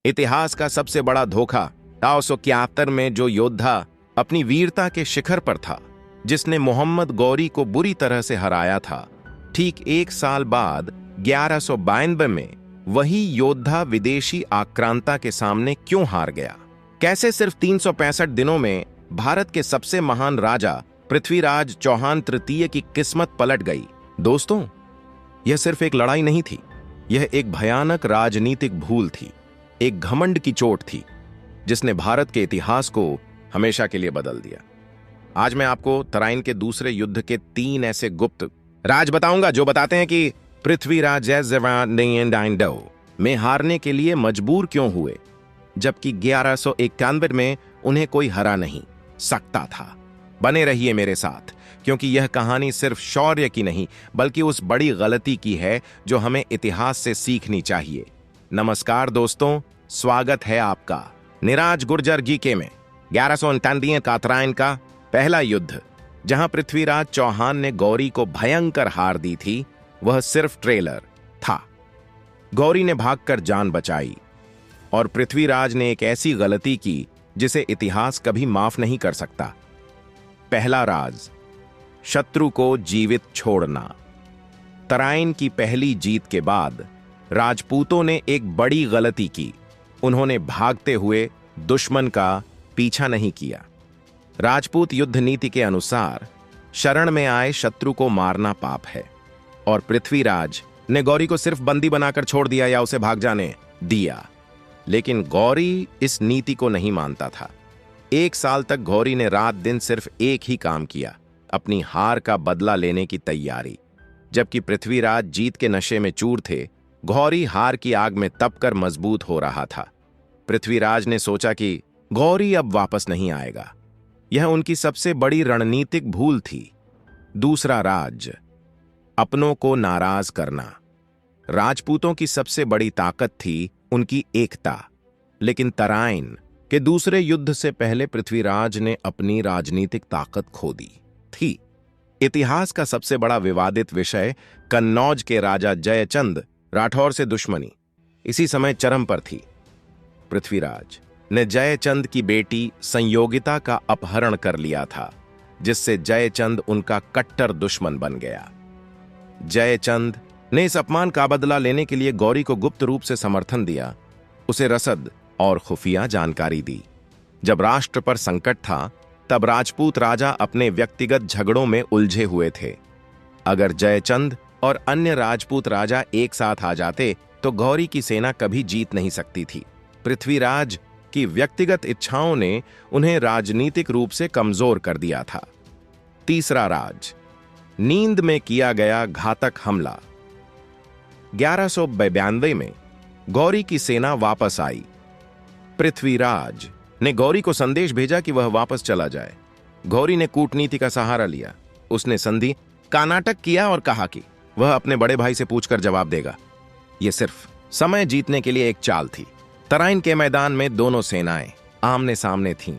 इतिहास का सबसे बड़ा धोखा 971 में जो योद्धा अपनी वीरता के शिखर पर था, जिसने मोहम्मद गौरी को बुरी तरह से हराया था, ठीक एक साल बाद 1192 में वही योद्धा विदेशी आक्रांता के सामने क्यों हार गया? कैसे सिर्फ 365 दिनों में भारत के सबसे महान राजा पृथ्वीराज चौहान तृतीय की किस्मत पलट गई? दोस्तों, यह सिर्फ एक लड़ाई नहीं थी, यह एक भयानक राजनीतिक भूल थी, एक घमंड की चोट थी, जिसने भारत के इतिहास को हमेशा के लिए बदल दिया। आज मैं आपको तराइन के दूसरे युद्ध के 3 ऐसे गुप्त राज बताऊंगा जो बताते हैं कि पृथ्वीराज में हारने के लिए मजबूर क्यों हुए, जबकि 1191 में उन्हें कोई हरा नहीं सकता था। बने रहिए मेरे साथ, क्योंकि यह कहानी सिर्फ शौर्य की नहीं, बल्कि उस बड़ी गलती की है जो हमें इतिहास से सीखनी चाहिए। नमस्कार दोस्तों, स्वागत है आपका निराज गुर्जर जीके में। 1199 का तराइन का पहला युद्ध, जहां पृथ्वीराज चौहान ने गौरी को भयंकर हार दी थी, वह सिर्फ ट्रेलर था। गौरी ने भागकर जान बचाई और पृथ्वीराज ने एक ऐसी गलती की जिसे इतिहास कभी माफ नहीं कर सकता। पहला राज, शत्रु को जीवित छोड़ना। तराइन की पहली जीत के बाद राजपूतों ने एक बड़ी गलती की। उन्होंने भागते हुए दुश्मन का पीछा नहीं किया। राजपूत युद्ध नीति के अनुसार शरण में आए शत्रु को मारना पाप है, और पृथ्वीराज ने गौरी को सिर्फ बंदी बनाकर छोड़ दिया या उसे भाग जाने दिया। लेकिन गौरी इस नीति को नहीं मानता था। 1 साल तक गौरी ने रात दिन सिर्फ एक ही काम किया, अपनी हार का बदला लेने की तैयारी। जबकि पृथ्वीराज जीत के नशे में चूर थे, गौरी हार की आग में तपकर मजबूत हो रहा था। पृथ्वीराज ने सोचा कि गौरी अब वापस नहीं आएगा। यह उनकी सबसे बड़ी रणनीतिक भूल थी। दूसरा राज, अपनों को नाराज करना। राजपूतों की सबसे बड़ी ताकत थी उनकी एकता, लेकिन तराइन के दूसरे युद्ध से पहले पृथ्वीराज ने अपनी राजनीतिक ताकत खो दी थी। इतिहास का सबसे बड़ा विवादित विषय कन्नौज के राजा जयचंद राठौर से दुश्मनी इसी समय चरम पर थी। पृथ्वीराज ने जयचंद की बेटी संयोगिता का अपहरण कर लिया था, जिससे जयचंद उनका कट्टर दुश्मन बन गया। जयचंद ने इस अपमान का बदला लेने के लिए गौरी को गुप्त रूप से समर्थन दिया, उसे रसद और खुफिया जानकारी दी। जब राष्ट्र पर संकट था, तब राजपूत राजा अपने व्यक्तिगत झगड़ों में उलझे हुए थे। अगर जयचंद और अन्य राजपूत राजा एक साथ आ जाते तो गौरी की सेना कभी जीत नहीं सकती थी। पृथ्वीराज की व्यक्तिगत इच्छाओं ने उन्हें राजनीतिक रूप से कमजोर कर दिया था। तीसरा राज, नींद में किया गया घातक हमला। 1192 में गौरी की सेना वापस आई। पृथ्वीराज ने गौरी को संदेश भेजा कि वह वापस चला जाए। गौरी ने कूटनीति का सहारा लिया। उसने संधि का नाटक किया और कहा कि वह अपने बड़े भाई से पूछकर जवाब देगा। यह सिर्फ समय जीतने के लिए एक चाल थी। तराइन के मैदान में दोनों सेनाएं आमने सामने थीं।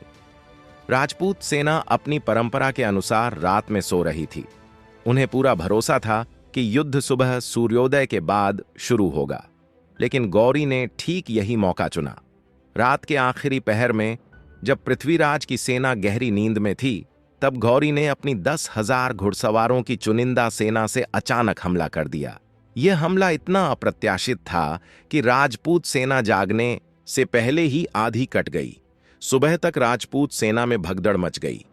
राजपूत सेना अपनी परंपरा के अनुसार रात में सो रही थी। उन्हें पूरा भरोसा था कि युद्ध सुबह सूर्योदय के बाद शुरू होगा, लेकिन गौरी ने ठीक यही मौका चुना। रात के आखिरी पहर में, जब पृथ्वीराज की सेना गहरी नींद में थी, तब गौरी ने अपनी 10,000 घुड़सवारों की चुनिंदा सेना से अचानक हमला कर दिया। यह हमला इतना अप्रत्याशित था कि राजपूत सेना जागने से पहले ही आधी कट गई। सुबह तक राजपूत सेना में भगदड़ मच गई।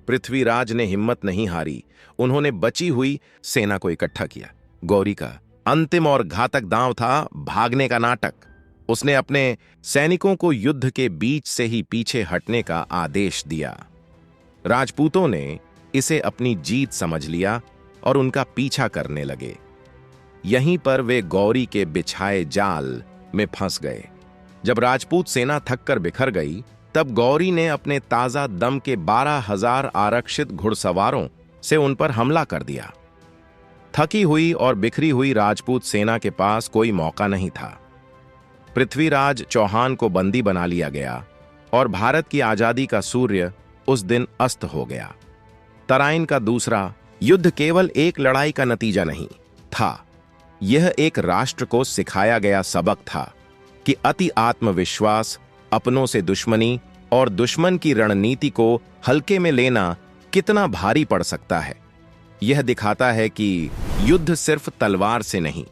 पृथ्वीराज ने हिम्मत नहीं हारी। उन्होंने बची हुई सेना को इकट्ठा किया। गौरी का अंतिम और घातक दांव था भागने का नाटक। उसने अपने सैनिकों को युद्ध के बीच से ही पीछे हटने का आदेश दिया। राजपूतों ने इसे अपनी जीत समझ लिया और उनका पीछा करने लगे। यहीं पर वे गौरी के बिछाए जाल में फंस गए। जब राजपूत सेना थककर बिखर गई, तब गौरी ने अपने ताजा दम के 12,000 आरक्षित घुड़सवारों से उन पर हमला कर दिया। थकी हुई और बिखरी हुई राजपूत सेना के पास कोई मौका नहीं था। पृथ्वीराज चौहान को बंदी बना लिया गया और भारत की आजादी का सूर्य उस दिन अस्त हो गया। तराइन का दूसरा युद्ध केवल एक लड़ाई का नतीजा नहीं था, यह एक राष्ट्र को सिखाया गया सबक था। कि अति आत्मविश्वास, अपनों से दुश्मनी और दुश्मन की रणनीति को हल्के में लेना कितना भारी पड़ सकता है। यह दिखाता है कि युद्ध सिर्फ तलवार से नहीं,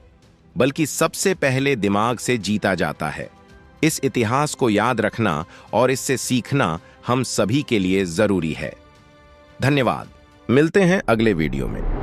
बल्कि सबसे पहले दिमाग से जीता जाता है। इस इतिहास को याद रखना और इससे सीखना हम सभी के लिए जरूरी है। धन्यवाद। मिलते हैं अगले वीडियो में।